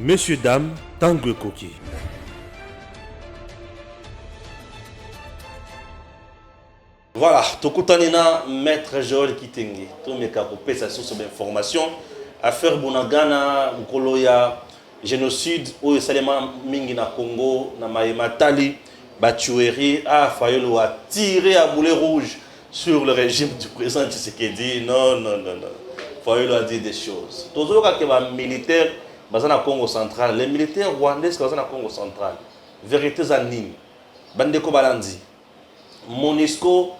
Monsieur, dame, Tangue Koki. Voilà, Tokutanina, maître Joël Kitenge. Tout mes capopés, ça sur information. Affaire Bonagana, Nkoloya, génocide, où Salema Mingi na Congo, na Maïma Tali, Batueri, Fayolo a tiré à boulet rouge sur le régime du président Tshisekedi. Non. Fayolo a dit des choses. Tous les militaires, dans Congo central, les militaires rwandais, dans le Congo central, vérité Zanine, Bandeko Balandi, Monisco,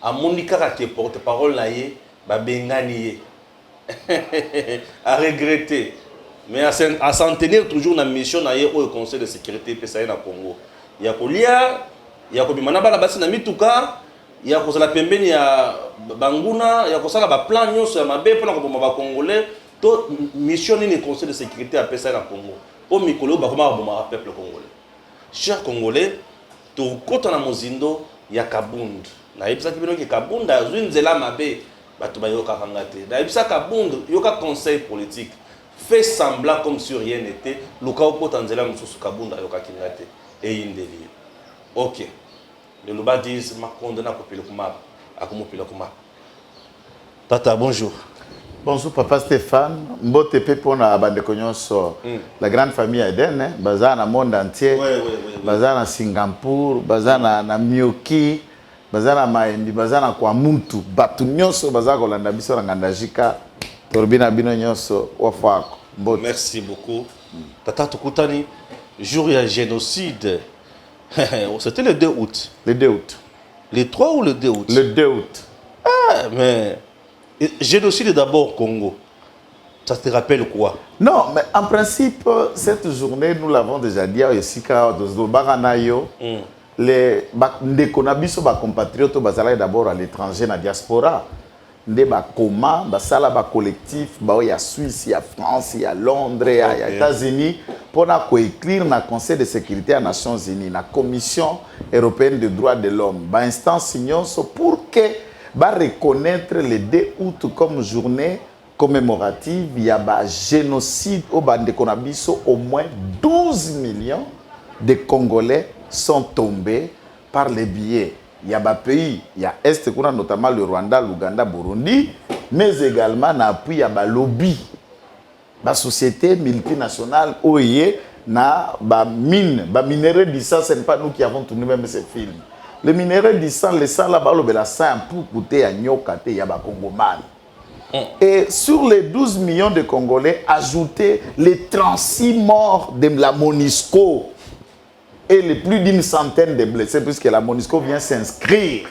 à Monika qui porte-parole là, Bengani, à regretter. Mais à s'en tenir toujours dans la mission au Conseil de sécurité PSA na Congo. Il y a Kolia, il y a Kobimana Balabasi na Mituka, il y a Kosala Pembeni ya Banguna, il y a Kosala plan nyonso ya mabe pour na Congolais. To mission ni Conseil de sécurité à PSA na Congo. Pour Mikolo bakoma bomba peuple congolais. Chers Congolais, to kota na Mozindo ya Kabund. Na yebisa kibino ki Kabund azwi nzela mabe bato bayoka kangate. Na yebisa Kabund yoka conseil politique. Fait semblant comme si rien n'était. Luka Okotanzela Moussou Kabunda yoka kingate. Et une délire. Ok. Le Luba disent ma condamna kopile kuma. Akumopile kuma. Tata, bonjour. Bonjour Papa Stéphane. Mbote pepona bande konyonso. La grande famille Eden, baza na monde entier. Baza na Singapour, baza na Myoki, baza na Maembi, baza na Kwamuntu. Batu nyonso baza kolanda biso na ngandajika. Torbina bino nyonso wafako. Mbote. Merci beaucoup. Tata Tukutani, jour il y a génocide. C'était le 2 août. Le 2 août. Le 3 ou le 2 août? Le 2 août. Ah, mais génocide d'abord Congo. Ça te rappelle quoi? Non, mais en principe, cette journée, nous l'avons déjà dit, les compatriotes basala d'abord à l'étranger, na diaspora. Des coma, basala collectif, il y a Suisse, il y a France, il y a Londres, il y a États-Unis, pour écrire dans le Conseil de sécurité des Nations Unies, la Commission européenne des droits de l'homme, instance pour que reconnaître le 2 août comme journée commémorative. Il y a un génocide au Bandekonabiso, au moins 12 millions de Congolais sont tombés par les billets. Il y a des pays, il y a Est, notamment le Rwanda, l'Ouganda, Burundi, mais également il y a des lobbies, des sociétés multinationales, OIE, na mine, minerais du sang, ce n'est pas nous qui avons tourné même ces films. Le minerai du sang, le sang là-bas, le sang pour coûter à Nyokate, il y a des Congomans. Et sur les 12 millions de Congolais, ajoutez les 36 morts de la MONUSCO et les plus d'une centaine de blessés, puisque la MONUSCO vient s'inscrire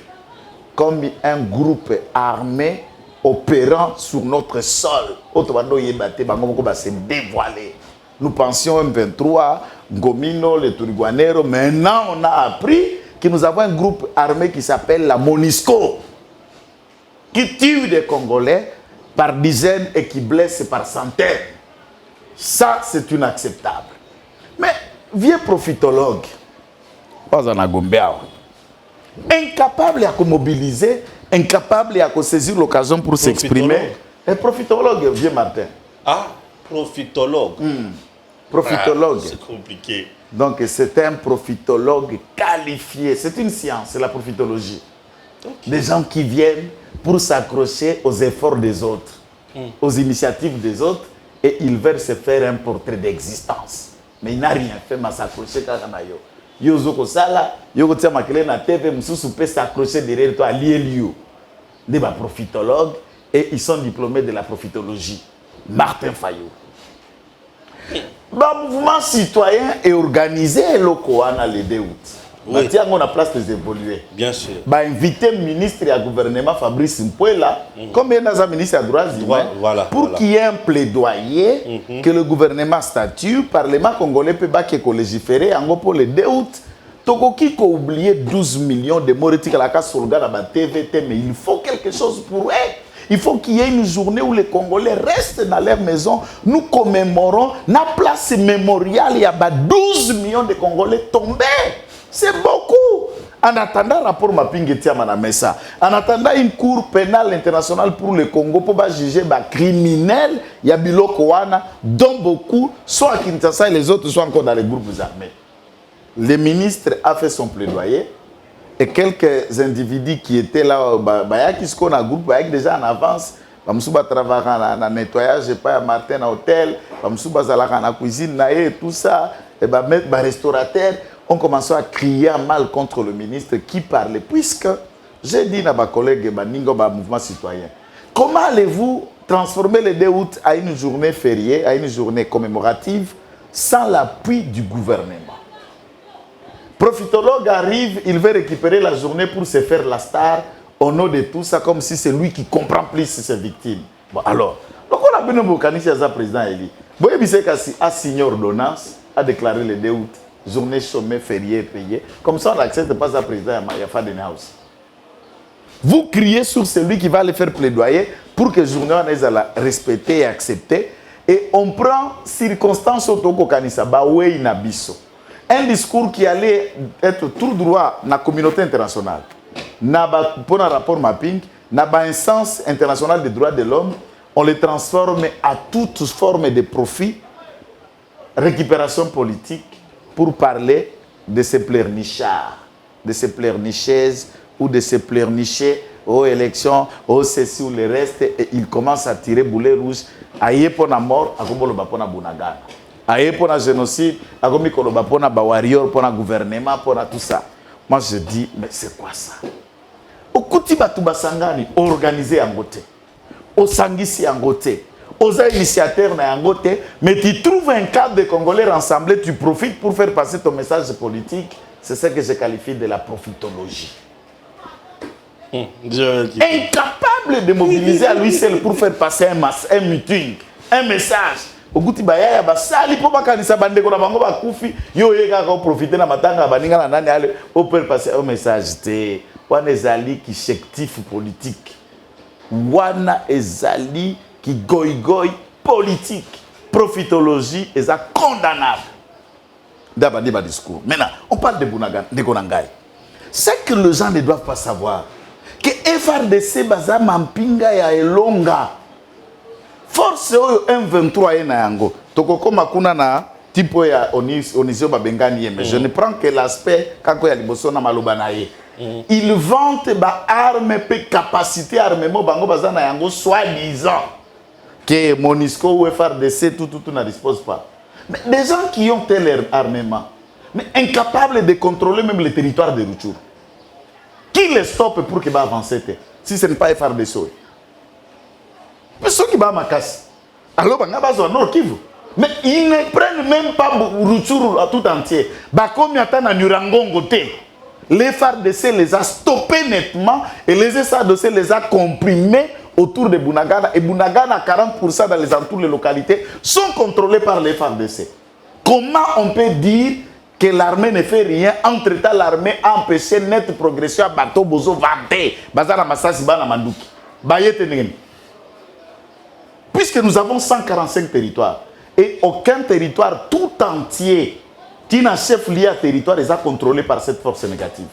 comme un groupe armé opérant sur notre sol. Se dévoiler. Nous pensions M23, Ngomino, les Turiguanero. Maintenant, on a appris que nous avons un groupe armé qui s'appelle la MONUSCO, qui tue des Congolais par dizaines et qui blesse par centaines. Ça, c'est inacceptable. Mais, vieux profitologue, incapable de mobiliser, incapable de saisir l'occasion pour s'exprimer. Un profitologue, vieux Martin. Ah, profitologue. Profitologue. Ah, c'est compliqué. Donc, c'est un profitologue qualifié. C'est une science, c'est la profitologie. Okay. Des gens qui viennent pour s'accrocher aux efforts des autres, aux initiatives des autres, et ils veulent se faire un portrait d'existence. Mais il n'a rien fait, mais s'accrocher quand même. Yozoko Sala, Yoko Tia Makele na TV, Moussou peut s'accrocher derrière toi à l'IELIO. Des profitologues, et ils sont diplômés de la profitologie. Martin Fayot. Le mouvement citoyen est organisé le 2 août. Oui. On a place de évoluer. Bien sûr. Inviter le ministre et le gouvernement Fabrice Mpuela, comme il y a un ministre à droit humains, pour qu'il y ait un plaidoyer que le gouvernement statue, le Parlement congolais peut légiférer pour le 2 août. Tokoki a oublié 12 millions de morts à la casse sur la TVT, mais il faut quelque chose pour eux. Il faut qu'il y ait une journée où les Congolais restent dans leur maison. Nous commémorons la place mémoriale. Il y a 12 millions de Congolais tombés. C'est beaucoup. En attendant rapport Mapingi Tiama na Messa, en attendant une cour pénale internationale pour le Congo pour juger les criminels, il y a Biloko Wana, dont beaucoup, soit à Kinshasa et les autres sont encore dans les groupes armés. Le ministre a fait son plaidoyer et quelques individus qui étaient là, qui sont dans le groupe, déjà en avance, Bamsouba travaille dans le nettoyage, pas à Martin à l'hôtel, Bamsouba dans la cuisine, et tout ça, et mettre restaurateur. On commence à crier mal contre le ministre qui parlait, puisque j'ai dit à ma collègue Ningo, mouvement citoyen, comment allez-vous transformer le 2 août à une journée fériée, à une journée commémorative, sans l'appui du gouvernement? Profitologue arrive, il veut récupérer la journée pour se faire la star au nom de tout ça, comme si c'est lui qui comprend plus ses victimes. Bon, alors, donc on a bien un à président Eli. Boye Bisekasi a signé ordonnance, a déclaré le 2 août. Journée chômée, fériée, payée. Comme ça, on n'accepte pas ça, président Yafa Denhaus. Vous criez sur celui qui va aller faire plaidoyer pour que le journée soit respectée et acceptée. Et on prend circonstance au Kanisa, Baoué Nabiso. Un discours qui allait être tout droit dans la communauté internationale. Pour un rapport mapping, dans l'instance internationale des droits de l'homme, on les transforme à toutes formes de profit, récupération politique, pour parler de ces pleurnichards, de ces pleurnichaises ou de ces pleurnichés aux élections, aux ceci ou le reste, et ils commencent à tirer boulet rouge. Aïe pour la mort, à Koboloba pour la Bunagana. Aïe pour la génocide, à Koboloba pour la warrior, pour le gouvernement, pour tout ça. Moi je dis, mais c'est quoi ça? Au Koutiba Toubasangani, organisé en côté, au Sangisi en côté, aux initiateurs na yangote, mais tu trouves un cadre de Congolais rassemblés, tu profites pour faire passer ton message politique. C'est ce que je qualifie de la profitologie. Incapable de mobiliser à lui seul pour faire passer un meeting, un message. Au goût baya ba sali po bakanisa bande ko na bango ba kufi yo yeka ko profiter na matanga baninga na nani ale au faire passer un message te wana ezali ki sectif politique. Wana ezali qui goy politique, profitologie, et ça condamnable. D'abord, débat discours. Maintenant, on parle de Bunagan, de Konangai. C'est que les gens ne doivent pas savoir que FRDC baza mampinga ya elonga. Force oyo M23 na yango. Tokoko makuna na tipo ya Onisio Babengani mais je ne prends que l'aspect kako ya liboso na maloba na ye. Ils vantent ba armes pe capacité armement bango baza na yango soi-disant. Que Monisco ou FRDC, tout ne dispose pas. Mais des gens qui ont tel armement, mais incapables de contrôler même le territoire de Rutshuru. Qui les stoppe pour qu'ils avancent si ce n'est pas FRDC? Mais ceux qui vont à casse. Alors, ils vont Nord Kivu. Mais ils ne prennent même pas Rutshuru à tout entier. Comme ils attendent à Nurangongo. Les FRDC les a stoppés nettement et les SADC les a comprimés autour de Bunagana. Et Bunagana, 40% dans les entours des localités, sont contrôlés par les FARDC. Comment on peut dire que l'armée ne fait rien? Entre-temps, l'armée a empêché nette progression à Bato Bozo Vante, Bazara Massasi Bana Mandouki. Puisque nous avons 145 territoires, et aucun territoire tout entier qui n'a chef lié à territoire est contrôlé par cette force négative.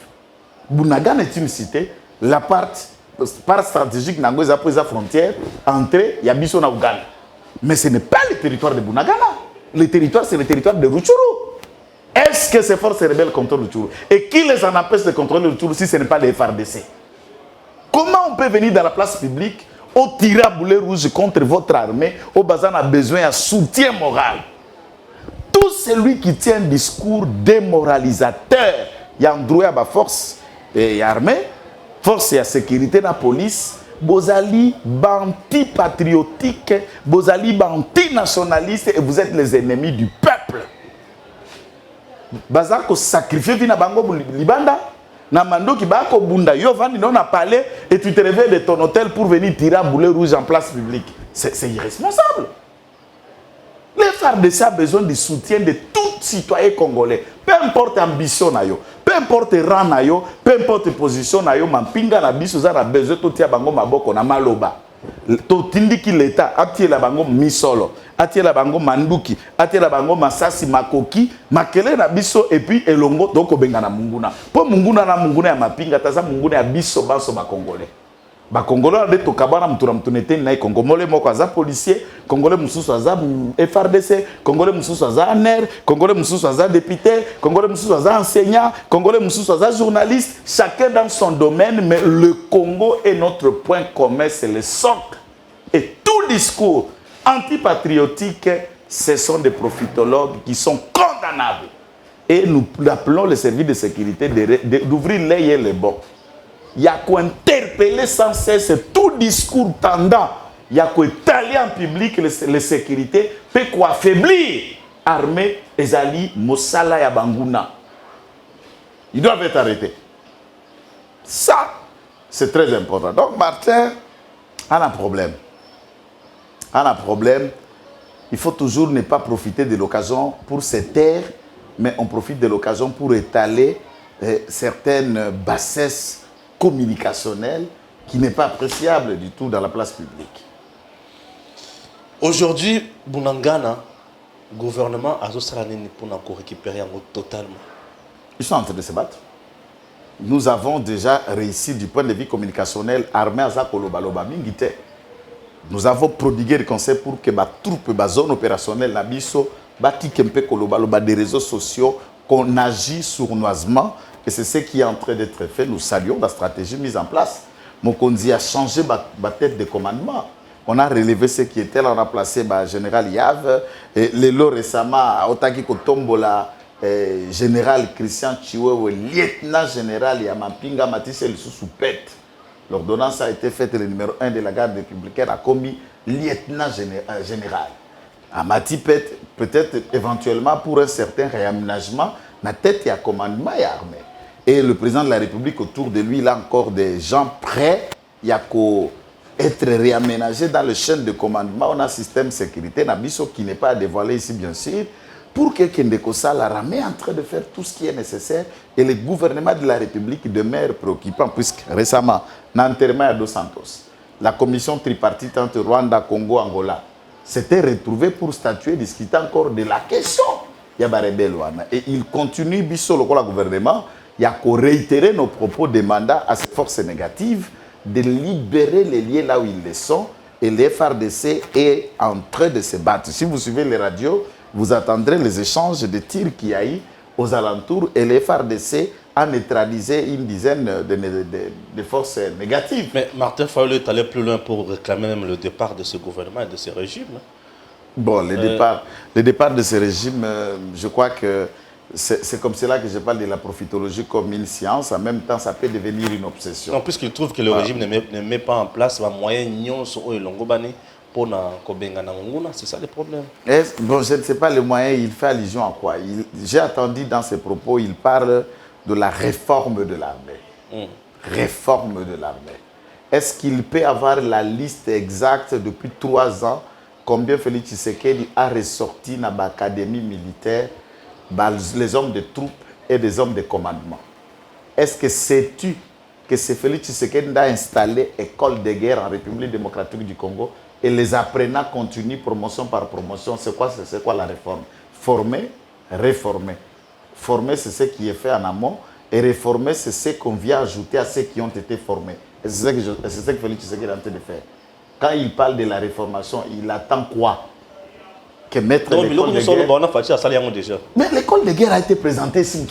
Bunagana est une cité, la part stratégique nango za pesa frontière entrée ya biso na Uganda. Mais ce n'est pas le territoire de Bunagana. Le territoire c'est le territoire de Rutshuru. Est-ce que ces forces rebelles contrôlent Rutshuru? Et qui les en empêche de contrôler Rutshuru si ce n'est pas les FARDC? Comment on peut venir dans la place publique au tirer à boulet rouge contre votre armée au bazar a besoin de soutien moral? Tout celui qui tient un discours démoralisateur, il y a un droit à la force et armée, force et sécurité de la police, Bozali banti patriotique, Bozali banti nationaliste et vous êtes les ennemis du peuple. Bazako sacrifié vina bango libanda, na mando ki bako bunda yo vandi non a parlé et tu te réveilles de ton hôtel pour venir tirer à boulet rouge en place publique. C'est irresponsable. Les FARDC a besoin du soutien de tout citoyen congolais. Peu importe ambition na yo, peu importe rang na yo, peu importe position na yo, mampinga na biso za na besoin to tia bango maboko na maloba. totindiki l'État atiela bango misolo atiela bango manduki atiela bango masasi makoki makele na biso et puis elongo toko benga na munguna po munguna na munguna ya mapinga taza munguna ya biso baso ba congolais ba congolais de to kabana mutura mutunete na congolais moko aza policier congolais mususu aza FRDC congolais mususu aza ANER congolais mususu aza député congolais mususu aza enseignant congolais mususu aza journaliste chacun dans son domaine mais le Congo est notre point commun c'est le socle et tout discours antipatriotique ce sont des profitologues qui sont condamnables et nous appelons les services de sécurité d'ouvrir l'œil et le bon. Il y a qu'à interpeller sans cesse tout discours tendant. Il y a qu'à étaler en public les sécurités, puis qu'à affaiblir l'armée et Ali Mossala et Banguna. Ils doivent être arrêtés. Ça, c'est très important. Donc, Martin a un problème. A un problème. Il faut toujours ne pas profiter de l'occasion pour se taire, mais on profite de l'occasion pour étaler certaines bassesses communicationnel qui n'est pas appréciable du tout dans la place publique. Aujourd'hui, Bunangana, le gouvernement a pour récupérer totalement. Ils sont en train de se battre. Nous avons déjà réussi du point de vue communicationnel armée à Kolobaloba Mingite. Nous avons prodigué des conseils pour que les troupes, les zones opérationnelles, des réseaux sociaux, qu'on agit sournoisement. Et c'est ce qui est en train d'être fait. Nous saluons la stratégie mise en place. Mokonzi a changé ma tête de commandement. On a relevé ce qui était là. On a placé le général Yav. Et Lelo récemment, Otaki Kotombola, général Christian Chiwewe, lieutenant général Yamampinga Matisse Soupette. L'ordonnance a été faite, le numéro 1 de la garde républicaine a commis lieutenant général. Amati peut-être éventuellement pour un certain réaménagement, la tête et à commandement et armée. Et le président de la République, autour de lui, il a encore des gens prêts. Il y a qu'à être réaménagé dans le chaîne de commandement. On a un système de sécurité, Nabiso, qui n'est pas à dévoiler ici, bien sûr, pour que Kendekosa, l'armée est en train de faire tout ce qui est nécessaire. Et le gouvernement de la République demeure préoccupant, puisque récemment, dans l'enterrement à Dos Santos, la commission tripartite entre Rwanda, Congo, Angola, s'était retrouvée pour statuer, discuter encore de la question. Il y a et il continue, biso le gouvernement, il y a qu'à réitérer nos propos de mandat à ces forces négatives de libérer les liens là où ils le sont et les FARDC est en train de se battre. Si vous suivez les radios, vous attendrez les échanges de tirs qu'il y a eu aux alentours et les FARDC a neutralisé une dizaine de forces négatives. Mais Martin Fayulu est allé plus loin pour réclamer même le départ de ce gouvernement et de ce régime. Bon, le départ de ce régime, je crois que c'est comme cela que je parle de la profitologie comme une science. En même temps, ça peut devenir une obsession. Non, puisqu'il trouve que le régime ne met pas en place les moyens pour c'est ça le problème. Bon, je ne sais pas les moyens, il fait allusion à quoi. J'ai attendu dans ses propos, il parle de la réforme de l'armée. Réforme de l'armée. Est-ce qu'il peut avoir la liste exacte depuis 3 ans combien Félix Tshisekedi a ressorti dans l'académie militaire les hommes de troupes et des hommes de commandement? Est-ce que sais-tu que c'est Félix Tshisekedi a installé école de guerre en République démocratique du Congo et les apprenants continuent promotion par promotion? C'est quoi la réforme? Former, réformer. Former, c'est ce qui est fait en amont et réformer, c'est ce qu'on vient ajouter à ceux qui ont été formés. Et c'est ce que Félix Tshisekedi est en train de faire. Quand il parle de la réformation, il attend quoi? Que mettre l'école de guerre. Mais l'école de guerre a été présentée ici,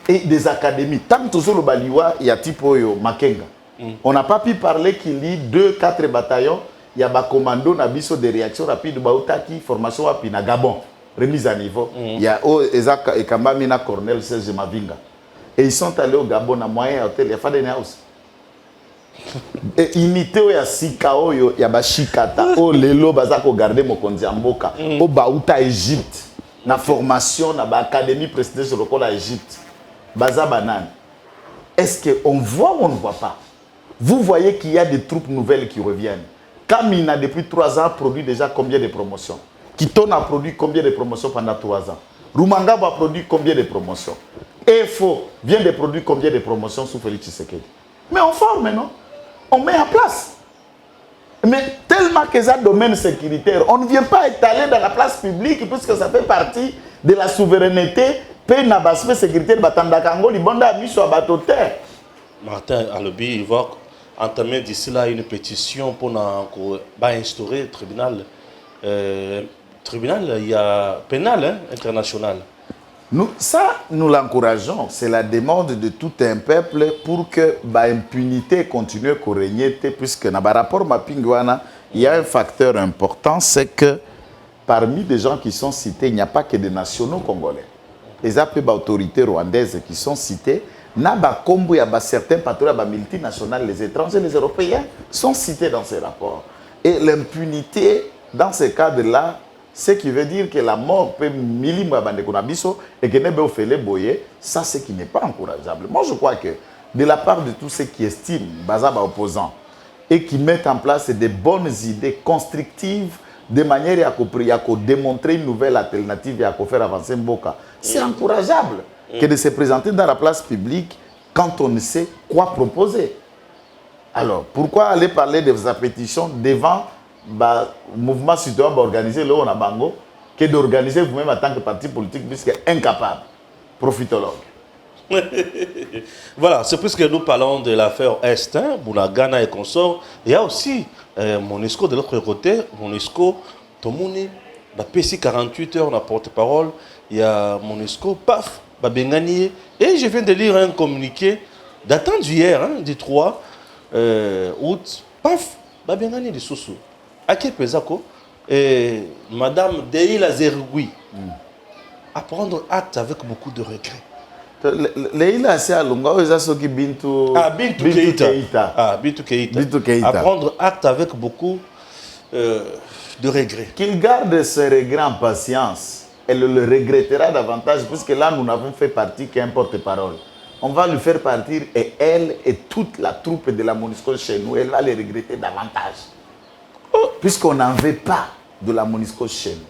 et des académies. Tant que le Baliwa, il y a Tipoyo, Makenga. On n'a pas pu parler qu'il y a 2-4 bataillons. Il y a des commandos, des réactions rapides, qui formation à Gabon, remise à niveau. Il y a Ezak et Kambamina Cornel Serge Mavinga. Et ils sont allés au Gabon à moyen hôtel, il y a Fadene House. Unité ya Sikao yo ya bashikata o lelo bazako garder mokonzi mboka o bauta Égypte na formation na ba académie présidée sur le col à Égypte baza banane. Est-ce que on voit ou on ne voit pas? Vous voyez qu'il y a des troupes nouvelles qui reviennent. Kamina depuis 3 ans produit déjà combien de promotions? Kiton a produit combien de promotions pendant 3 ans? Rumanga a produit combien de promotions? EFO vient de produire combien de promotions sous Félix Tshisekedi? Mais on forme, non? On met en place. Mais tellement que ça domaine sécuritaire, on ne vient pas étaler dans la place publique puisque ça fait partie de la souveraineté. Pays n'a pas sécurité, Batandakango, Libonda, Miso, Abatoter. Martin Alobi, il va entamer d'ici là une pétition pour instaurer le tribunal. Tribunal, il y a pénal hein, international. Nous l'encourageons. C'est la demande de tout un peuple pour que l'impunité continue à régner. Puisque dans le rapport Mapingwana, il y a un facteur important, c'est que parmi les gens qui sont cités, il n'y a pas que des nationaux congolais. Les autorités rwandaises qui sont citées, il y a certains patrons multinationales, les étrangers, les Européens, sont cités dans ces rapports. Et l'impunité, dans ce cadre-là, ce qui veut dire que la mort peut et que ça, c'est qui n'est pas encourageable. Moi, je crois que de la part de tous ceux qui estiment Bazaba opposant et qui mettent en place des bonnes idées constructives de manière à démontrer une nouvelle alternative et à faire avancer Mboka, c'est encourageable que de se présenter dans la place publique quand on ne sait quoi proposer. Alors, pourquoi aller parler de sa pétition devant le mouvement citoyen organisé là on a bango que d'organiser vous-même en tant que parti politique puisque incapable, profitologue. Voilà, c'est puisque nous parlons de l'affaire Est, hein, Bunagana et consorts. Il y a aussi Monisco de l'autre côté, Monisco, Tomuni, PC 48 heures, on a porte-parole, il y a Monisco, paf, Bengani. Et je viens de lire un communiqué datant d'hier, hein, du 3 août, paf, Bengani de Soussou. Ake Pezako et Madame Deila Zergoui à prendre acte avec beaucoup de regrets. Leila c'est à Lunga, ils ont qui Bintou. Ah, Bintou Keïta. Ah, Bintou Keïta. À prendre acte avec beaucoup de regrets. Qu'il garde ce regret en patience. Elle le regrettera davantage puisque là nous n'avons fait partie qu'un porte-parole. On va le faire partir et elle et toute la troupe de la MONUSCO chez nous, elle va le regretter davantage. Puisqu'on n'en veut pas de la MONUSCO chez nous.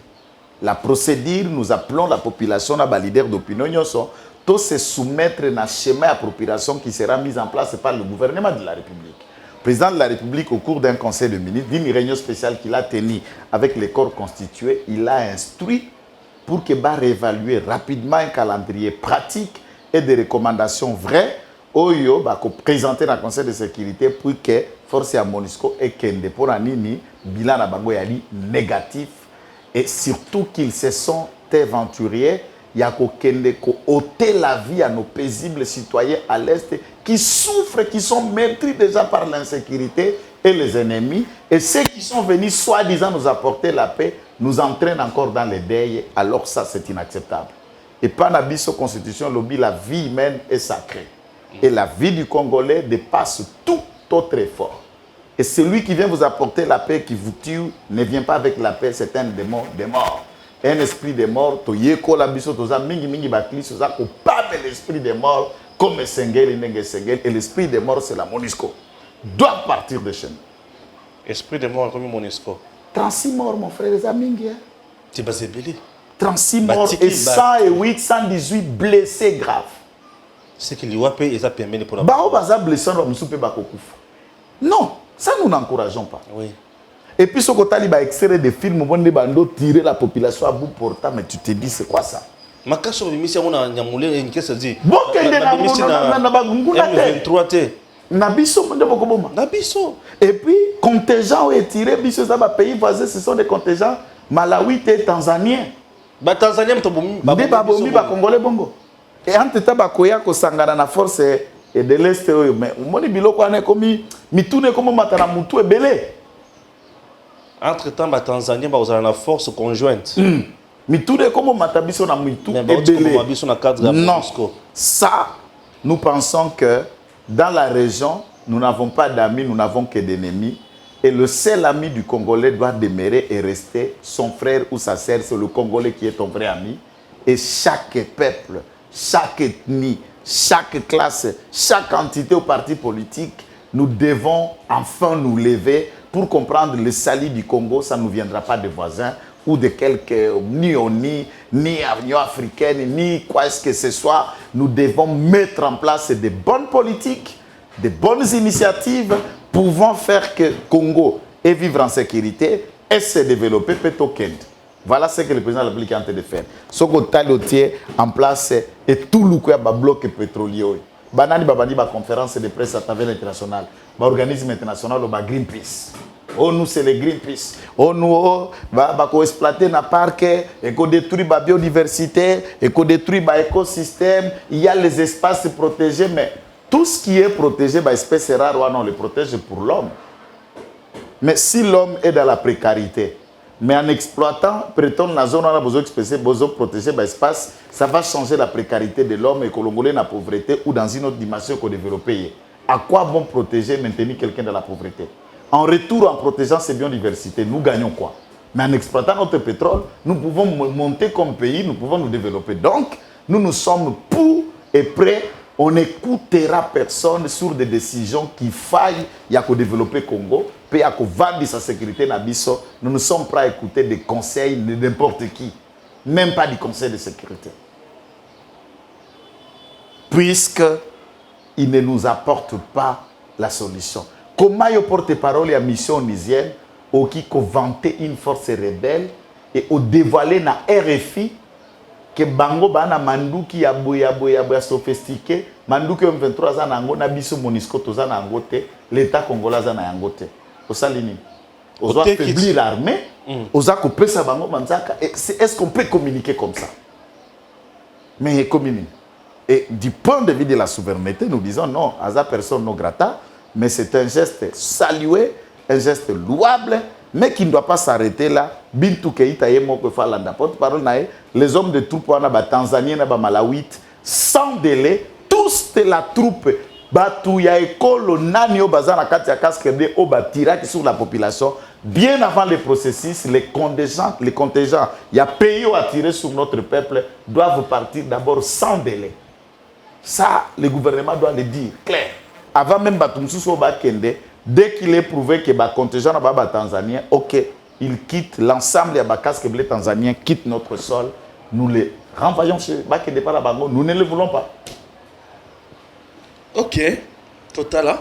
La procédure, nous appelons la population, la leader d'opinion, tous se soumettre à un schéma d'appropriation qui sera mis en place par le gouvernement de la République. Le président de la République, au cours d'un conseil de ministres, d'une réunion spéciale qu'il a tenue avec les corps constitués, il a instruit pour qu'il va réévaluer rapidement un calendrier pratique et des recommandations vraies Oyo va présenter dans le Conseil de sécurité pour que force à MONUSCO et Kende pour Anini bilan na bango yali négatif et surtout qu'ils se sont aventuriers il y a Kende ko ôter la vie à nos paisibles citoyens à l'est qui souffrent, qui sont meurtris déjà par l'insécurité et les ennemis et ceux qui sont venus soi-disant nous apporter la paix nous entraînent encore dans les deuils. Alors ça c'est inacceptable et par la constitution lobby la vie humaine est sacrée. Et la vie du Congolais dépasse tout autre effort. Et celui qui vient vous apporter la paix, qui vous tue, ne vient pas avec la paix, c'est un démon des morts. Un esprit des morts, l'esprit des morts, comme Sengel et l'esprit des morts, c'est la MONUSCO. Doit partir de chez nous. Esprit des morts comme MONUSCO. 36 morts, mon frère, les amis. Tu vas se belé. 36 morts et 108, 118 blessés graves. C'est qu'il y a payé et ça permet de prendre. Non, ça nous n'encourageons pas. Oui. Et puis ce côté il va extraire des films où on tirer la population à bout portant, mais tu te dis c'est quoi ça? Ma question est mise on a nyamulé une question dit. Bon qu'elle na M23 T. Nabiso monde bokoboma. Nabiso. Et puis contingents est tiré biso ça va pays voisins ce sont des contingents Malawi et Tanzaniens. Ba Tanzania mtobomi ba Congolais bongo. Et entre tabakoya ko sangana na force et de l'est mais moni biloko ane komi mitune comme matana mutu ebele. Entre temps ba Tanzania ba uzana na force conjointe. Mitune comme matabiso na mutu ebele. Non. Ça nous pensons que dans la région, nous n'avons pas d'amis, nous n'avons que d'ennemis et le seul ami du Congolais doit demeurer et rester son frère ou sa sœur, c'est le Congolais qui est ton vrai ami et chaque peuple, chaque ethnie, chaque classe, chaque entité ou parti politique, nous devons enfin nous lever pour comprendre le salut du Congo, ça ne nous viendra pas des voisins ou de quelques ni ONU, ni Union africaine, ni quoi est-ce que ce soit. Nous devons mettre en place des bonnes politiques, des bonnes initiatives pouvant faire que Congo et vivre en sécurité et se développer peut token. Voilà ce que le président de la République est en train de faire. Ce que talotier en place et tout le bloc pétrolier. Banani babani ba conférence de presse à travers l'international, ba organisme international ba Greenpeace. Oh nous c'est les Greenpeace. Oh nous va exploiter na parc et qu'on détruit la biodiversité et qu'on détruit l'écosystème. Il y a les espaces protégés, mais tout ce qui est protégé, espèces rares, on le protège pour l'homme. Mais si l'homme est dans la précarité, mais en exploitant, prétend la zone où on a besoin de protéger l'espace, ça va changer la précarité de l'homme et que l'on la pauvreté ou dans une autre dimension qu'on développe. À quoi bon protéger, maintenir quelqu'un dans la pauvreté? En retour, en protégeant ces biodiversités, nous gagnons quoi? Mais en exploitant notre pétrole, nous pouvons monter comme pays, nous pouvons nous développer. Donc, nous sommes pour et prêts. On n'écoutera personne sur des décisions qui faillent. Il y a qu'au développer Congo, puis il y a qu'au vendre sa sécurité Nabiso. Nous ne sommes pas à écouter des conseils de n'importe qui, même pas du conseil de sécurité. Puisqu'il ne nous apporte pas la solution. Comment il porte-parole et la mission onisienne, au qui vanter une force rebelle et au dévoiler na RFI que bango bana manduki ya boya sophistiqué manduki M23 za nango na biso Monisco toza na ngote l'état congolais za na yangote osalini ozo affaiblir l'armée oza ko pesa bango manzaka est-ce qu'on peut communiquer comme ça? Mais communique. Et du point de vue de la souveraineté, nous disons non, aza personne non grata, mais c'est un geste salué, un geste louable, mais qui ne doit pas s'arrêter là. Bintou Keïta Yemoko Falanda, porte-parole, les hommes de troupes, Tanzanie, Malawit, sans délai, tous de la troupe, Batouya Ekolo, Nanio Bazana Katia Kaskebe, Obatira sur la population, bien avant le processus, les contingents, il y a pays à tirer sur notre peuple, doivent partir d'abord sans délai. Ça, le gouvernement doit le dire, clair. Avant même Batumsou Obakende, dès qu'il est prouvé que les contingents tanzaniens, ok, ils quittent l'ensemble des casques bleus tanzaniens, quittent notre sol, nous les renvoyons chez Bakende Parabango, nous ne le voulons pas. Ok, total,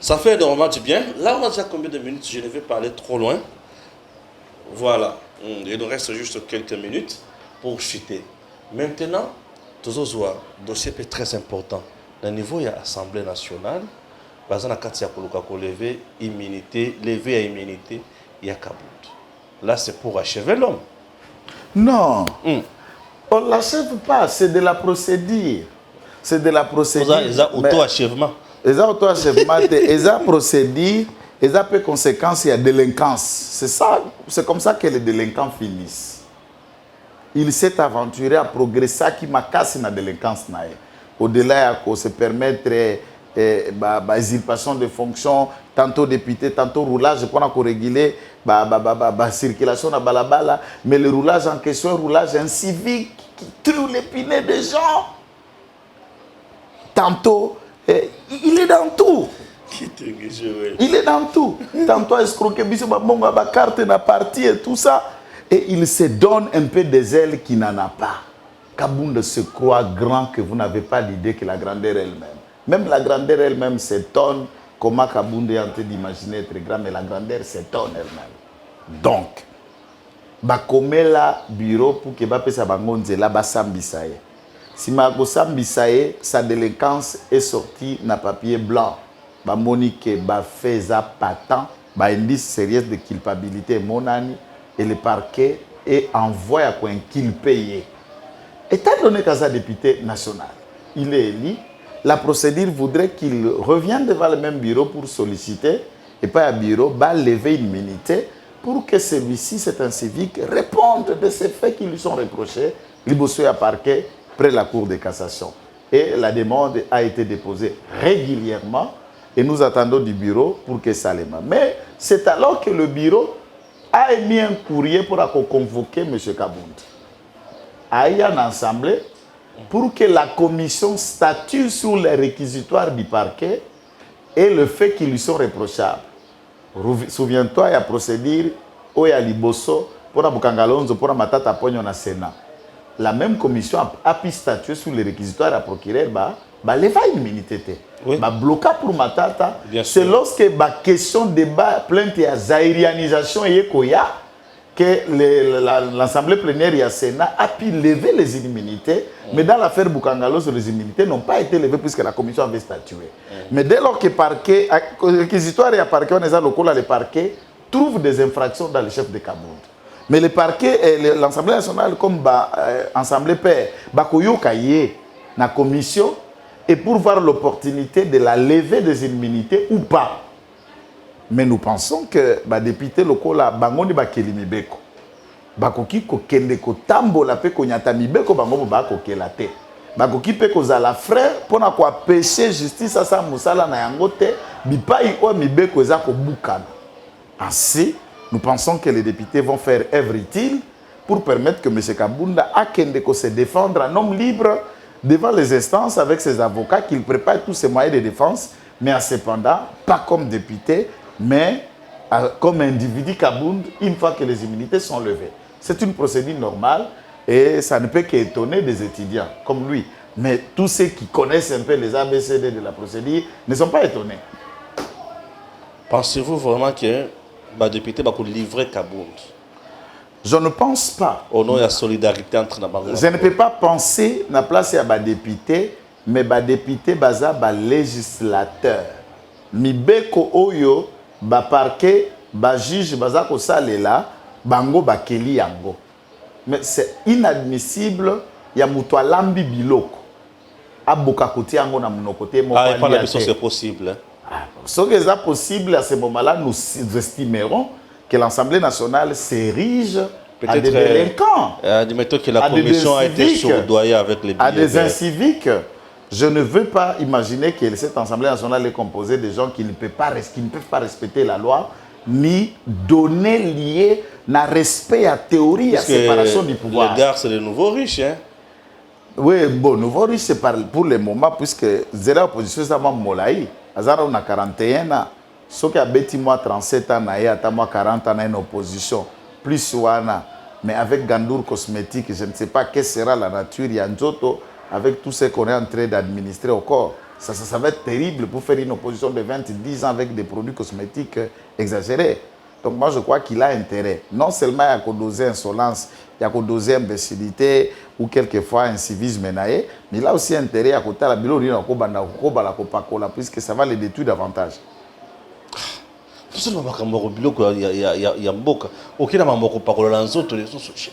ça fait énormément du bien. Là, on a déjà combien de minutes? Je ne vais pas aller trop loin. Voilà, il nous reste juste quelques minutes pour chuter. Maintenant, le dossier est très important. Au niveau de l'Assemblée nationale, lever immunité, lever à immunité, il y a Kabound. Là, c'est pour achever l'homme. Non, on ne l'achève pas, c'est de la procédure. C'est de la procédure. Il y a auto-achèvement. Il y a auto-achèvement, il y a procédure, il y a peu de conséquences, il y a délinquance. C'est comme ça que les délinquants finissent. Il s'est aventuré à progresser qui m'a cassé la délinquance. Au-delà de se permettre usurpation de fonctions, tantôt député, tantôt roulage, pour réguler la circulation à balabala, mais le roulage en question, roulage incivique qui tue les pinets des gens. Tantôt, il est dans tout. Il est dans tout. Tantôt, escroquer, carte na parti et tout ça. Et il se donne un peu des ailes qu'il n'en a pas. Kabound se croit grand que vous n'avez pas l'idée que la grandeur elle-même. Même la grandeur elle-même s'étonne comment Kabound est en train d'imaginer être grand, mais la grandeur s'étonne elle-même. Donc, bakomela bureau pour que bapesa bangonze la basambisaye. Si Marco Sambisaye, sa délinquance est sortie dans papier blanc. Monique Bafeza patent, indice sérieux de culpabilité monani et le parquet est envoyé à quoi qu'il paye. Étant donné qu'à sa député national, il est élu, la procédure voudrait qu'il revienne devant le même bureau pour solliciter, et pas un bureau, lever une immunité pour que celui-ci, c'est un civique, réponde de ces faits qui lui sont reprochés, libossué à parquet près la Cour de cassation. Et la demande a été déposée régulièrement et nous attendons du bureau pour que ça l'émane. Mais c'est alors que le bureau a émis un courrier pour convoquer M. Kabound à une assemblée pour que la commission statue sur les réquisitoires du parquet et le fait qu'ils lui sont reprochables. Souviens-toi, il y a procédure, il y a liboso, pour la Bukangalonzo, pour la Matata Pogno na Sénat. la même commission a pu statuer sur les réquisitoires à procureur, leva une immunité. Oui. Bloqué pour Matata. Bien C'est sûr. lorsque la question débat, plainte et zaïrianisation et Koya, que l'Assemblée plénière et le Sénat a pu lever les immunités, mais dans l'affaire Boukangalos, les immunités n'ont pas été levées puisque la commission avait statué. Mais dès lors que le parquet, réquisitoire et le parquet, on est à le parquet, trouve des infractions dans le chef de Kabound. Mais le parquet, l'Assemblée nationale, comme l'Assemblée paix, la commission, et pour voir l'opportunité de la levée des immunités ou pas. Mais nous pensons que les députés locaux, bangoni bakeli mibeko. Bakoki ko kende ko tambola pe ko nyata mibeko bango ba ko kelate. Bakoki pe ko zala frère pona ko péché justice asa musala na yango te bipai o mibeko za ko bukana. Ainsi, nous pensons que les députés vont faire œuvre utile pour permettre que M. Kabunda a kende ko se défendre en homme libre devant les instances avec ses avocats, qu'il prépare tous ses moyens de défense, mais cependant, pas comme député, mais comme individu Kabound, une fois que les immunités sont levées. C'est une procédure normale et ça ne peut qu'étonner des étudiants comme lui. Mais tous ceux qui connaissent un peu les ABCD de la procédure ne sont pas étonnés. Pensez-vous vraiment que le député va livrer Kabound? Je ne pense pas. Au nom de la solidarité entre les Je ne peux pas penser à la place de député, mais les députés baza ba législateur. Mibeko oyo ba parquet ba juge baza ko salela bango ba keli yango. Mais c'est inadmissible ya muto alambi biloko. Aboka koti yango na monokote mo pas la mission c'est possible. Ce qui est possible à ce moment-là, nous estimerons que l'Assemblée nationale s'érige à des délinquants. Admettons que la commission a été surdoyée avec les billets. À des inciviques. Je ne veux pas imaginer que cette Assemblée nationale est composée de gens qui ne peuvent pas respecter la loi, ni donner lié na respect à théorie, à séparation du pouvoir. Les gars, c'est les nouveaux riches. Hein? Oui, bon, nouveaux riches, c'est pour le moment, puisque zéro opposition, c'est vraiment Molaï. Azara, on a 41 ans. Ce qui a bêti moi 37 ans, à moi 40 ans en opposition, plus Wana, mais avec Gandour cosmétique, je ne sais pas quelle sera la nature, il y a Nzoto, avec tout ce qu'on est en train d'administrer au corps. Ça va être terrible pour faire une opposition de 20-10 ans avec des produits cosmétiques exagérés. Donc moi je crois qu'il a intérêt. Non seulement il y a qu'à doser insolence, il y a qu'à doser imbécilité ou quelquefois incivisme, mais il a aussi intérêt à côté de la bilo, puisque ça va les détruire davantage. Je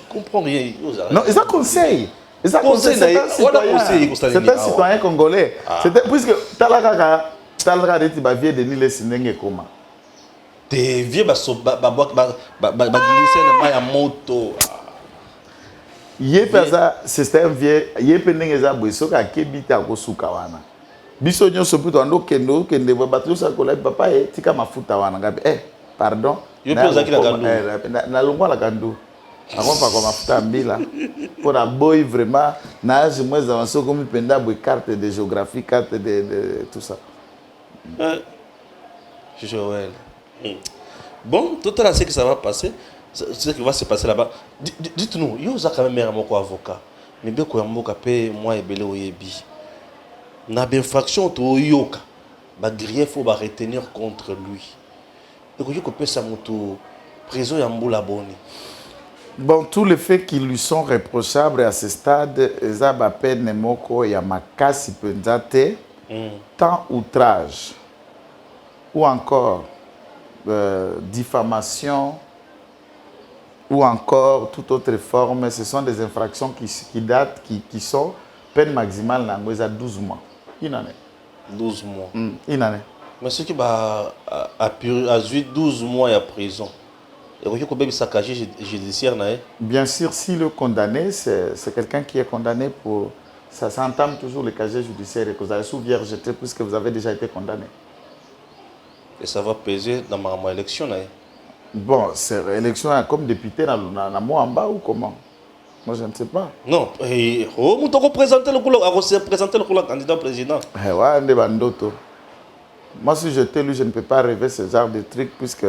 comprends rien. Non, ils ont conseil. C'est un citoyen congolais. Puisque Talaka de Tibavier de Nile Sinenge Koma. Des vieux moto. C'est un vieux. Yepenengeza Boisoka Kebita Kosukawana. Biso nyonso puto ando kendo kende battu sa kola papa tika mafuta wana ngapi pardon na longwa la gandu akompa kwa mafuta mbila pour la boy vraiment na je moins avancé comme penda boy carte de géographie carte de tout ça. Joël. Bon, tout à l'heure c'est que ça va passer, ce qui va se passer là-bas. Dites-nous, yo za quand même un avocat. Mais bien ko mboka pe moi ebele oyebi. Na infraction to yoka ba grief faut ba retenir contre lui. Donc je peux ça moto prison ya mbula boni. Bon, tous les faits qui lui sont reprochables à ce stade, eza ba peine moko ya makasi penzate, tant outrage ou encore diffamation ou encore toute autre forme, ce sont des infractions qui datent, qui sont peine maximale dans 12 mois. Il en est. 12 mois. Il en est. Mais ce qui a 12 mois à prison. Et vous avez saccagé judiciaire, bien sûr, si le condamné, c'est quelqu'un qui est condamné pour... Ça s'entame toujours le casier judiciaire et que vous avez sous viergeté puisque vous avez déjà été condamné. Et ça va peser dans ma élection, bon, c'est élection comme député dans moi en bas ou comment? Moi, je ne sais pas. Non. Oh, vous avez présenté le candidat président. Moi, si j'étais lui, je ne peux pas rêver ce genre de trucs puisque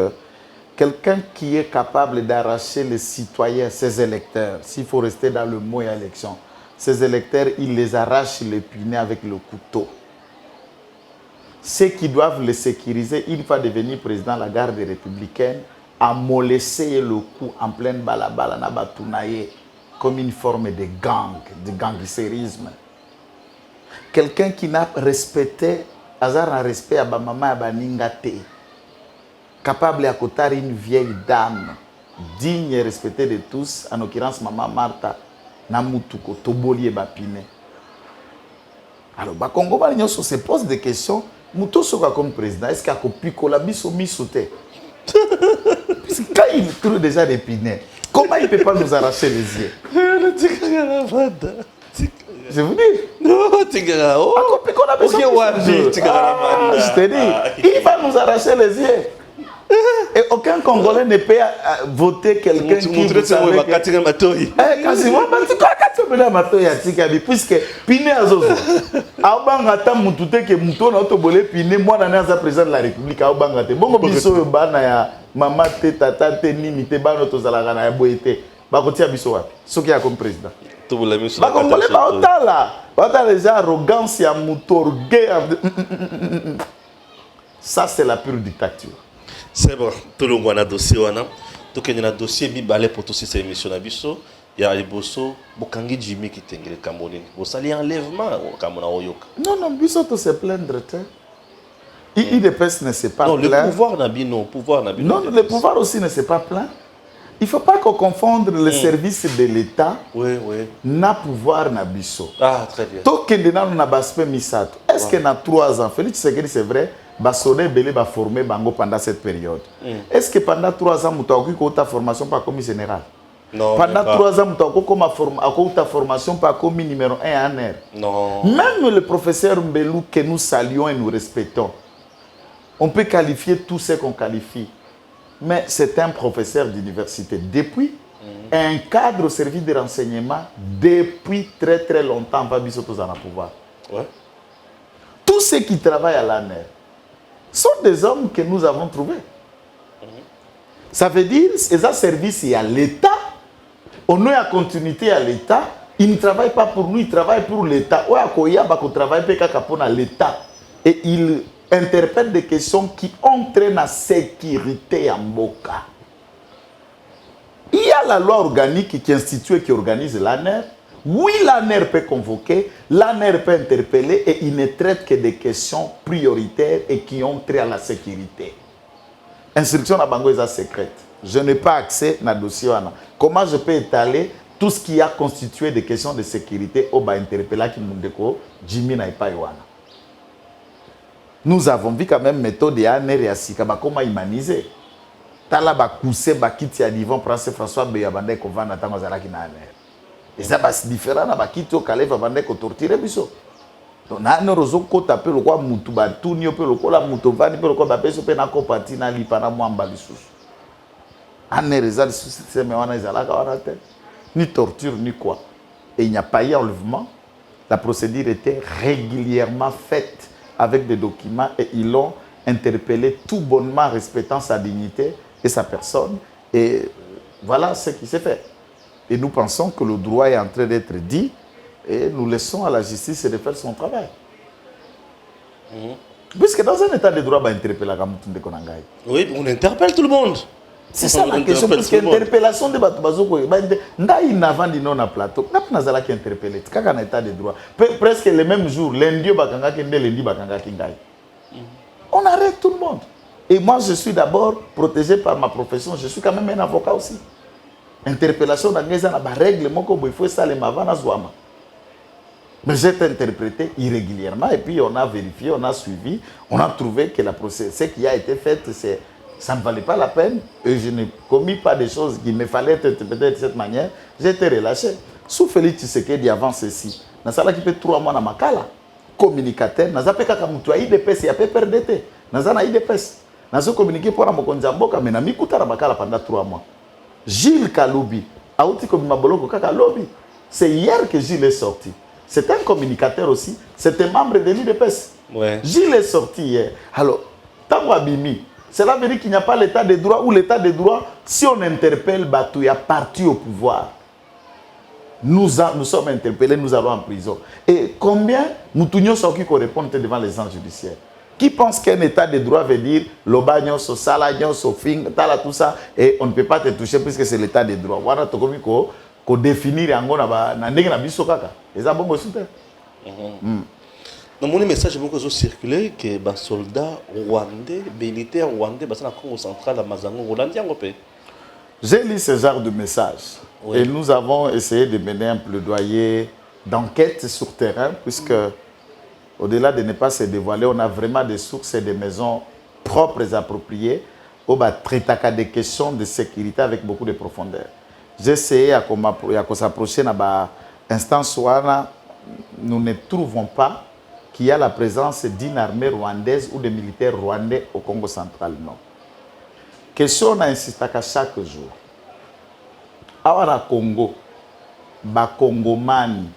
quelqu'un qui est capable d'arracher les citoyens, ses électeurs, s'il faut rester dans le mot élection, ses électeurs, il les arrache les punais avec le couteau. Ceux qui doivent les sécuriser, il va devenir président de la garde républicaine, à molesser le coup en pleine balabala, nabatounaye, comme une forme de gang, de gangsterisme. Quelqu'un qui n'a respecté, hasard un respect à ma maman, à ma ningate, capable à côté une vieille dame, digne et respectée de tous, en l'occurrence maman Martha, Namutuko, Toboli et Bapine. Alors, Congo se pose des questions. Mouto Soka comme président, est-ce qu'il y a un picola biso sauté? Quand il trouve déjà des pinets, comment il ne peut pas nous arracher les yeux? Je vous dis. Non, je te dis, il va nous arracher les yeux. Et aucun Congolais ne peut voter quelqu'un qui vous savez que... puisque Piné Azozo, Aubangata Moutouté que Mouton a autobolé Piné, moi, je suis président de la République, Aubangate. Bon, biso bana ya maman te tata te nini te bano to zalagana ya boyete. Bakoti biso wapi? Soki ya comme président. Bakongolais ba otala. Otala les arrogance ya moutor guerre. Ça c'est la pure dictature. C'est bon, tout le monde a un dossier. Tout le monde a un dossier bibalé pour toutes ces émissions. Il y a des bosso, Bokangi Jimmy qui est le Cameroun. Vous allez enlèvement au Cameroun. Non, non, Bisso tout se plaindre. IDPS ne s'est pas plaint. Non, le pouvoir n'a pas non, le pouvoir aussi ne s'est pas plaint. Il ne faut pas qu'on confonde les services de l'État. Oui. Na pouvoir na Bisso. Ah, très bien. Tout ce que nous avons Misato. Est-ce que dans 3 ans, Félix Tshisekedi, c'est vrai, Bassonné Belé va former Bango pendant cette période. Est-ce que pendant 3 ans, vous avez eu ta formation par commis général? Non. Pendant 3 ans, vous avez eu ta formation par commis numéro 1 en air? Non. Même le professeur Mbelou que nous saluons et nous respectons, on peut qualifier tout ce qu'on qualifie. Mais c'est un professeur d'université. Depuis, un cadre au service de renseignement, depuis très très longtemps, pas besoin de pouvoir. Ouais. Tous ceux qui travaillent à l'ANER sont des hommes que nous avons trouvés. Ça veut dire que ces services à l'État, on est en continuité à l'État, ils ne travaillent pas pour nous, ils travaillent pour l'État. Ils travaillent pour l'État. Et ils interprètent des questions qui entraînent la sécurité en Boka. Il y a la loi organique qui institue et qui organise l'ANER. Oui, l'ANER peut convoquer, l'ANER peut interpeller et il ne traite que des questions prioritaires et qui ont trait à la sécurité. Instruction à Bango est secrète. Je n'ai pas accès à dossier. Comment je peux étaler tout ce qui a constitué des questions de sécurité au bas interpellé qui nous découvre Jimmy Naipaïwana. Nous avons vu quand même méthode de ANER et Asika, comment humaniser. Tala bakuse bakiti ya Divon Prince François Beyabande ko vana tango zalaki na ANER. Et ça c'est différent na bakiti o kaleva bande ko torturer biso. Donc na ANER ozo ko taper le quoi mutu batuni pe le ko la mutu vani pe le ko ba peso pe na ko parti na lipana mwamba lisusu. ANER ezali système wana ezalaka wana te. Ni torture ni quoi. Et il n'y a pas eu enlèvement. La procédure était régulièrement faite avec des documents et ils l'ont interpellé tout bonnement respectant sa dignité et sa personne. Et voilà ce qui s'est fait. Et nous pensons que le droit est en train d'être dit et nous laissons à la justice de faire son travail. Puisque dans un état de droit, on va interpeller la Gamutunde Konangai. Oui, on interpelle tout le monde. C'est ça la question, parce que l'interpellation de Batubazoko, il n'a pas dit non à plateau. On a interpellé, c'est un état de droit. Presque le même jour, lundi, on arrête tout le monde. Et moi, je suis d'abord protégé par ma profession. Je suis quand même un avocat aussi. Interpellation dans les règles, il faut ça les mavana zouama. Mais j'ai été interprété irrégulièrement et puis on a vérifié, on a suivi, on a trouvé que ce qui a été fait, ça ne valait pas la peine et je n'ai commis pas des choses qu'il me fallait être interprété de cette manière. J'ai été relâché. Sous Félix Tshisekedi avant ceci, dans ça qui fait 3 mois dans ma cala. Communicateur, nous avons fait un IDPS, il y a PPRDT, nous avons IDPS. Nous avons communiqué pour Mokonzamboka, mais nous avons écouté pendant 3 mois. Gilles Kaloubi, c'est hier que Gilles est sorti. C'est un communicateur aussi, c'est un membre de l'IDPS. Ouais. Gilles est sorti hier. Alors, Tango Abimi, Cela veut dire qu'il n'y a pas l'état de droit ou l'état de droit, si on interpelle Batouya parti au pouvoir, nous sommes interpellés, nous allons en prison. Et combien Moutounio Soki qu'on répond devant les gens judiciaires? Qui pense qu'un état de droit veut dire l'obagnon, so salagnon, so fing, tout ça, et on ne peut pas te toucher puisque c'est l'état de droit. Voilà, tu comme qu'on définir en gros na ndenge na biso kaka. Et ça bon aussi. Dans mon message, je vais circuler que les soldats rwandais, militaires rwandais, dans le Congo central, à Mazango, Rwandais, j'ai lu ce genre de message. Oui. Et nous avons essayé de mener un plaidoyer d'enquête sur terrain, puisque au-delà de ne pas se dévoiler, on a vraiment des sources et des maisons propres et appropriées où on traite des questions de sécurité avec beaucoup de profondeur. J'ai essayé de s'approcher de l'instance où nous ne trouvons pas qu'il y a la présence d'une armée rwandaise ou de militaires rwandais au Congo central. Non. Question, on a insisté chaque jour. Awara Congo, ba Congomani,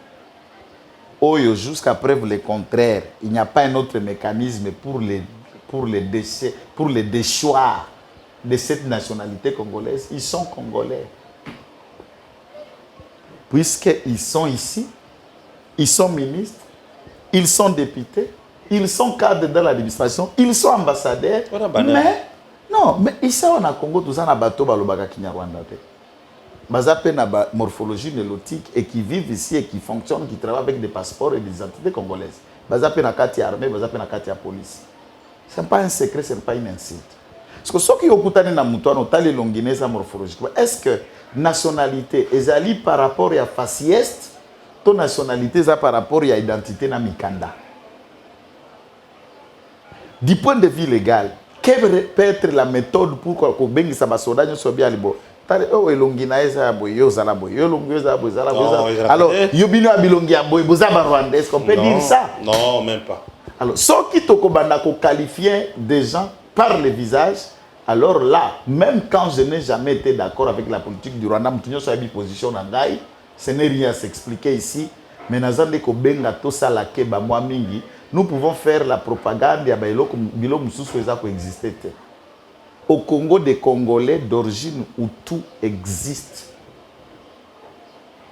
Oyo, jusqu'à preuve le contraire, il n'y a pas un autre mécanisme pour les déchoir de cette nationalité congolaise. Ils sont congolais. Puisqu'ils sont ici, ils sont ministres, ils sont députés, ils sont cadres dans l'administration, ils sont ambassadeurs. Mais, non, mais ici, on a Congo, tout ça, on a bateau, balobaka Kinyarwanda. Bazape na morphologie nélotique et qui vivent ici et qui fonctionnent, qui travaillent avec des passeports et des identités congolaises. Bazape na kati armée, bazape na kati police. Ce n'est pas un secret, ce n'est pas une insulte. Parce que ceux qui ont écouté na mutuano, tali longinesa morphologique. Est-ce que nationalité ezali par rapport à facieste, ton nationalité ça par rapport à identité na mikanda. Du point de vue légal, quelle peut être la méthode pour que bengi sa basoda soit bien libo? Alors, Yobino Abilongi Aboy, Bozaba Rwandais, est-ce qu'on peut dire ça? Non, même pas. Alors, ceux qui te qualifient des gens par le visage, alors là, même quand je n'ai jamais été d'accord avec la politique du Rwanda, position ce n'est rien à s'expliquer ici, mais nous pouvons faire la propagande et exister. Au Congo, des Congolais d'origine où tout existe.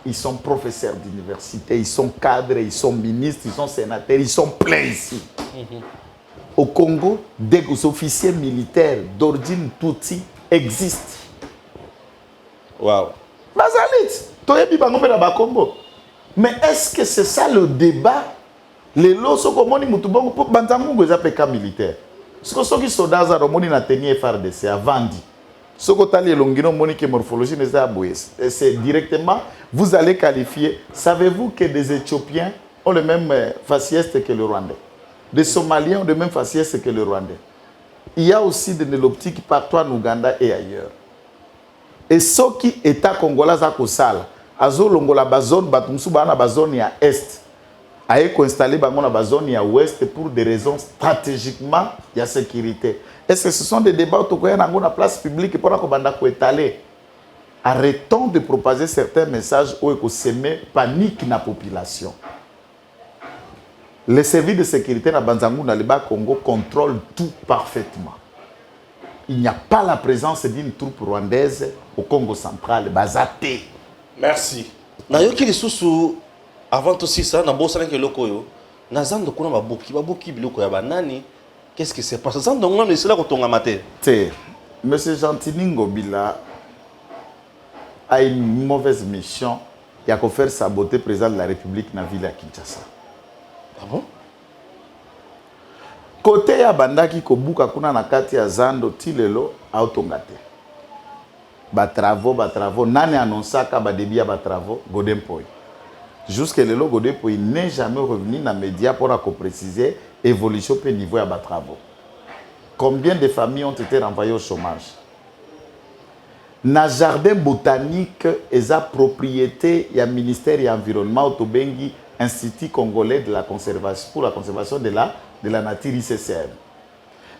Ils sont professeurs d'université, ils sont cadres, ils sont ministres, ils sont sénateurs, ils sont pleins ici. Au Congo, des officiers militaires d'origine Tutsi existent. Waouh. Mais est-ce que c'est ça le débat? Les lots sont comme on dit, Bantangungu est un militaire. Ce que ceux qui sont dans la moni na tenir FRDC a vendu. Ce que tu longino monique morphologie c'est directement vous allez qualifier. Savez-vous que des Éthiopiens ont le même faciès que le Rwandais? Des Somaliens ont le même faciès que le Rwandais. Il y a aussi de l'optique partout en Ouganda et ailleurs. Et ceux qui état congolais à Kosala, azo longola bazone batumsu bana bazone ya est. A installé dans la zone à ouest pour des raisons stratégiquement de sécurité. Est-ce que ce sont des débats où on a la place publique pour qu'on étaler? Arrêtons de propager certains messages où on sème panique dans la population. Les services de sécurité dans Banzangou, dans le Bas-Congo, contrôlent tout parfaitement. Il n'y a pas la présence d'une troupe rwandaise au Congo central, Bazaté. Merci. Nayoki les sous avant tout ça, dans bossa que lokoyo, nazam de kuna babuki biloko ya banani, qu'est-ce qui se passe? Ça donc on est là quand on a maté. Monsieur Gentiningo Bila a une mauvaise mission, il a qu'à faire saboter le président de la République dans la ville de Kinshasa. Ah bon? Côté ya bandaki kobuka kuna na kati ya Zando tilelo autongate. Ba travaux, nani annonsaka ba débit ba travaux Godempoy. Jusqu'à le logo de il n'est jamais revenu dans les médias pour préciser l'évolution au niveau de nos travaux. Combien de familles ont été renvoyées au chômage? Dans le jardin botanique, et la propriété du ministère de l'Environnement, au Tobengi, Institut congolais de la conservation, pour la conservation de la nature ICCN.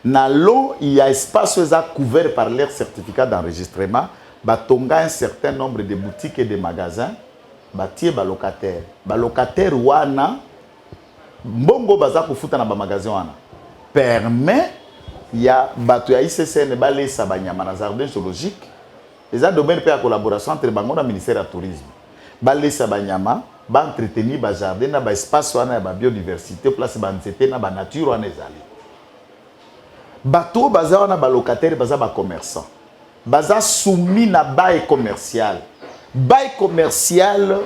Dans l'eau, il y a espace couvert par leur certificat d'enregistrement. Il y a un certain nombre de boutiques et de magasins. Batie balocataire wana mbongo baza kufuta na ba magasin wana permet il y a bato ya ICCN balesa banyama na jardin zoologique. Les a domaine de collaboration entre bango na ministère du tourisme. Balesa banyama ba entretenir ba jardin na ba espace wana ba biodiversité place ba nzete na ba nature wana ezali. Bato baza wana ba locataire baza ba commerçant. Baza soumis na bail commercial. Bail commercial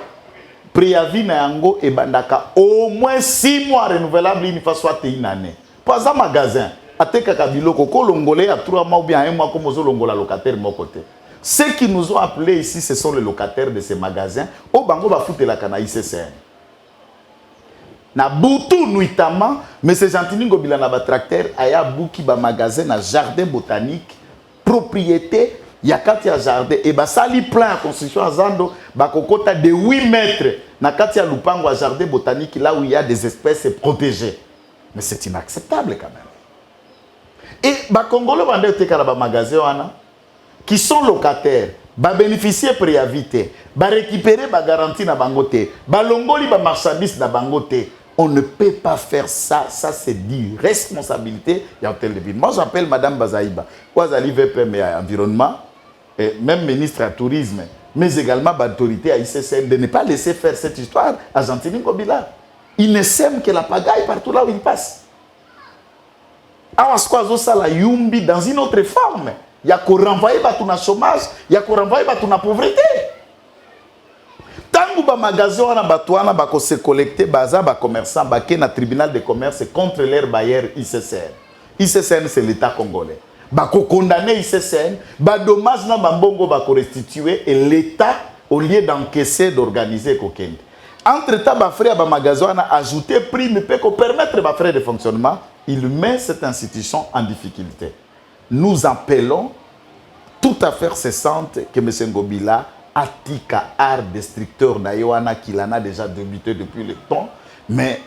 préavis na yango e bandaka au moins 6 mois renouvelable une fois soit une année. Pas un magasin ateka kabiloko ko longolé à 3 mois ou bien 1 mois comme zo longola locataire mon côté. Ceux qui nous ont appelés ici, ce sont les locataires de ces magasins. Au bango va foutre la cana ICCN. Na butu nuitama, mais c'est Gentini Ngobila na ba tracteur aya buki ba magasin na jardin botanique propriété yakati ya jardin et ba sali plein à construction à Zando ba kokota de 8 mètres na kati ya lupango à jardin botanique là où il y a des espèces protégées. Mais c'est inacceptable quand même. Et ba Congolais vende te kala ba magasin wana qui sont locataires, ba bénéficier préavis, ba récupérer ba garantie na bangote, ba longoli ba marchandise na bangote. On ne peut pas faire ça, ça c'est dit responsabilité et en tel ville. Moi j'appelle Madame Bazaïba, Ouazali VPM et environnement, et même ministre à tourisme, mais également l'autorité à ICCN de ne pas laisser faire cette histoire à Gentini Ngobila. Il ne sème que la pagaille partout là où il passe. Alors ça la yumbi dans une autre forme. Il y a qu'on renvoyer tout na chômage, il y a qu'on renvoyer tout na pauvreté. Tant que les magasins se collecter, les commerçants sont na tribunal de commerce contre leur bailleur ICCN. ICCN c'est l'État congolais. Bako condamner ICCN, dommage na bambongo bako restituer et l'État au lieu d'encaisser d'organiser kokende. Entre-temps, les frères de magasins ont ajouté prix ne peut permettre les frais de fonctionnement, il met cette institution en difficulté. Nous appelons tout à fait cessante que M. Ngobila Atika art destructeur d'Ayoana qu'il en a déjà débuté depuis le temps, mais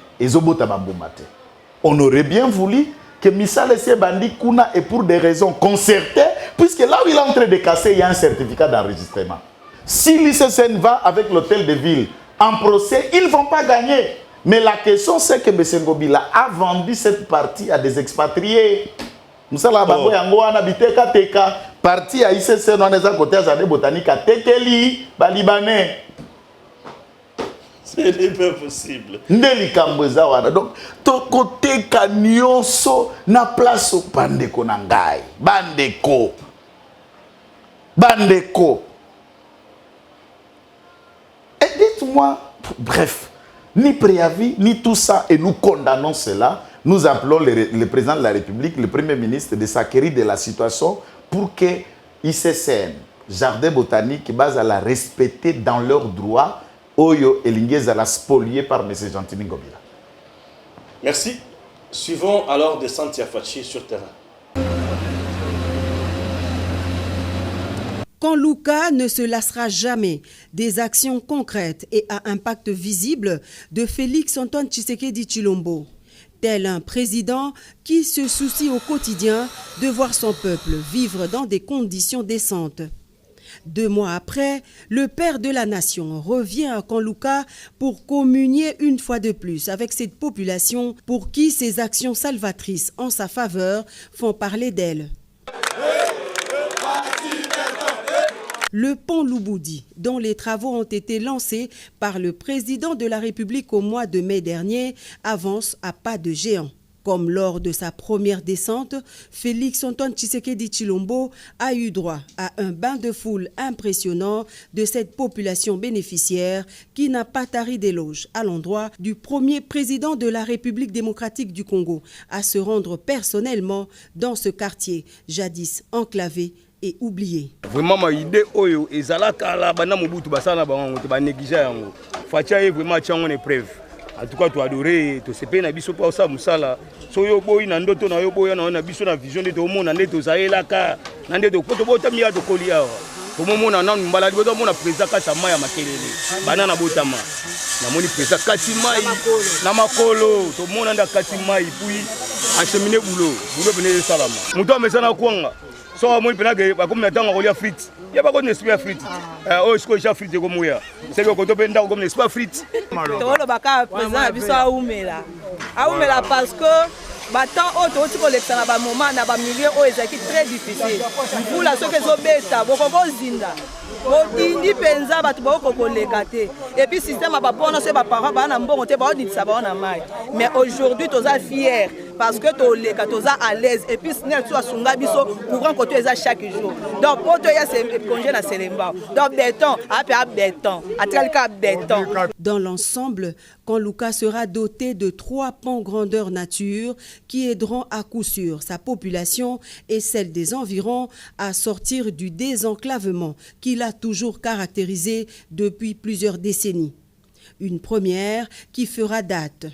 on aurait bien voulu que Missa laissé Bandi Kuna et pour des raisons concertées, puisque là où il est en train de casser, il y a un certificat d'enregistrement. Si l'ICCN va avec l'hôtel de ville en procès, ils ne vont pas gagner. Mais la question c'est que M. Ngobila a vendu cette partie à des expatriés. Musala bango yango wana biteka teka parti à ICC dans les côtés jardin botanique à tekeli ba libanais. C'est pas possible. Ndeli kamboza wana donc to côté kanyoso na place au bandeko na ngai bandeko et dites-moi bref ni préavis ni tout ça et nous condamnons cela. Nous appelons le président de la République, le Premier ministre, de s'acquérir de la situation pour que ICCN, Jardin botanique, base à la respecter dans leurs droits, Oyo et Linguez à la spolier par M. Gentini Ngobila. Merci. Suivons alors de Santia Fachi sur terrain. Konluka ne se lassera jamais des actions concrètes et à impact visible de Félix Antoine Tshisekedi Tshilombo. Tel un président qui se soucie au quotidien de voir son peuple vivre dans des conditions décentes. 2 mois après, le père de la nation revient à Konluka pour communier une fois de plus avec cette population pour qui ses actions salvatrices en sa faveur font parler d'elle. Le pont Louboudi, dont les travaux ont été lancés par le président de la République au mois de mai dernier, avance à pas de géant. Comme lors de sa première descente, Félix Antoine Tshisekedi Tshilombo a eu droit à un bain de foule impressionnant de cette population bénéficiaire qui n'a pas tari d'éloge à l'endroit du premier président de la République démocratique du Congo à se rendre personnellement dans ce quartier jadis enclavé et oublié. Vraiment ma idée oyo ezalaka la bana mobutu basana bango te ba négliger yango. Fatia est vraiment tiango ne preuve. En tout cas tu adorer to sepe na biso pa osa musala. So yo boyi na ndoto na yo boya na biso na vision de to mona ndeto zaela ka na ndeto ko to bota miya to kolia. To mona na mbala liboto mona président ka chama ya makelele. Bana na botama. Na moni président kati mai na makolo to mona nda kati mai puis acheminer boulot venir salama. Muto amesana kwanga. So moi penage ba comme natanga kolia frites ya ba ko n'esprit frites o esko ja frites ko moya c'est que ko to penda ko n'esprit frites to lo baka président biso aumela parce que batemps oyo toti kolekisa na bamoment na bamilieu oyo ezalaki très difficile mvula soki ezobeta bokokozinda botindi mpenza bato baokokoleka te epuis système ya bapona so baparent baa na mbongo te baodindisa bao na mai mais aujourd'hui toza fier parce que toleka toza à l'aise epuis nel so asunga biso courant koto eza chaque jour donc po to ya congé na Selembao donc béton ape a béton atikali ka béton. Dans l'ensemble, Kanlouka sera doté de 3 ponts grandeur nature qui aideront à coup sûr sa population et celle des environs à sortir du désenclavement qui l'a toujours caractérisé depuis plusieurs décennies. Une première qui fera date.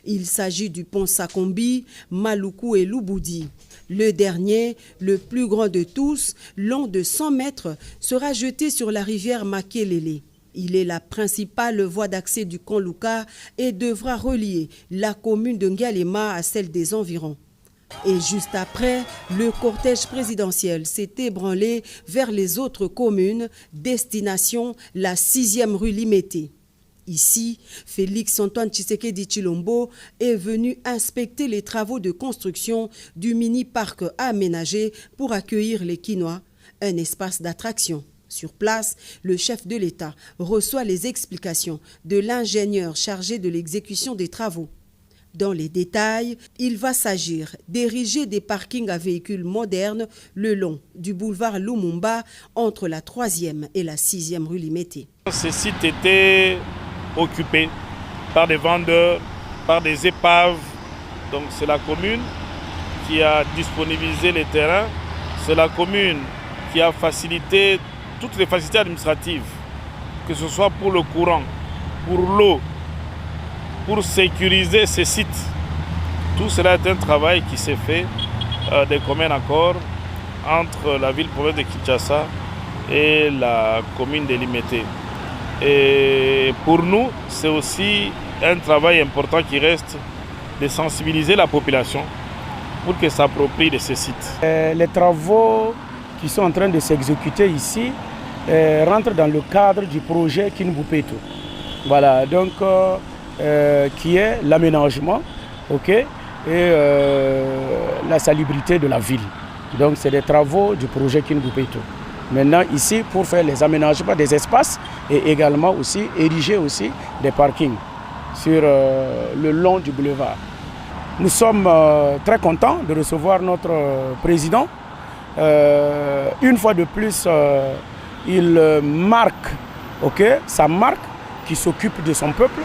Il s'agit du pont Sakombi, Maluku et Lubudi. Le dernier, le plus grand de tous, long de 100 mètres, sera jeté sur la rivière Makelele. Il est la principale voie d'accès du Kanlouka et devra relier la commune de Ngalema à celle des environs. Et juste après, le cortège présidentiel s'est ébranlé vers les autres communes, destination la 6e rue Limete. Ici, Félix-Antoine Tshisekedi Tshilombo est venu inspecter les travaux de construction du mini-parc aménagé pour accueillir les Kinois, un espace d'attraction. Sur place, le chef de l'État reçoit les explications de l'ingénieur chargé de l'exécution des travaux. Dans les détails, il va s'agir d'ériger des parkings à véhicules modernes le long du boulevard Lumumba entre la 3e et la 6e rue Limete. Ce site était occupé par des vendeurs, par des épaves. Donc c'est la commune qui a disponibilisé les terrains. C'est la commune qui a facilité toutes les facilités administratives, que ce soit pour le courant, pour l'eau, pour sécuriser ces sites. Tout cela est un travail qui s'est fait de commun accord entre la ville-province de Kinshasa et la commune de Limete. Et pour nous, c'est aussi un travail important qui reste de sensibiliser la population pour qu'elle s'approprie de ces sites. Les travaux qui sont en train de s'exécuter ici rentrent dans le cadre du projet Kinbupeto. Voilà, donc qui est l'aménagement, et la salubrité de la ville. Donc c'est des travaux du projet Kinbupeto. Maintenant ici pour faire les aménagements des espaces et également aussi ériger aussi des parkings sur le long du boulevard. Nous sommes très contents de recevoir notre président. Une fois de plus, il marque sa marque qui s'occupe de son peuple,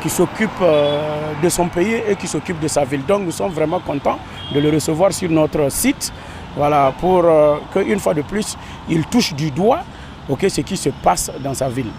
qui s'occupe de son pays et qui s'occupe de sa ville. Donc nous sommes vraiment contents de le recevoir sur notre site, voilà, pour qu'une fois de plus, il touche du doigt ce qui se passe dans sa ville.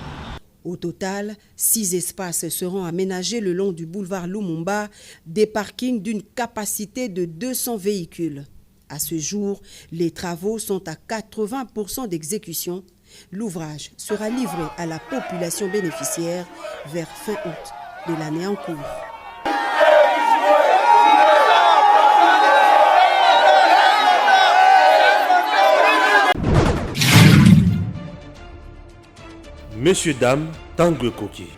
Au total, 6 espaces seront aménagés le long du boulevard Lumumba, des parkings d'une capacité de 200 véhicules. À ce jour, les travaux sont à 80% d'exécution. L'ouvrage sera livré à la population bénéficiaire vers fin août de l'année en cours. Messieurs, dames, Tanguy Koki.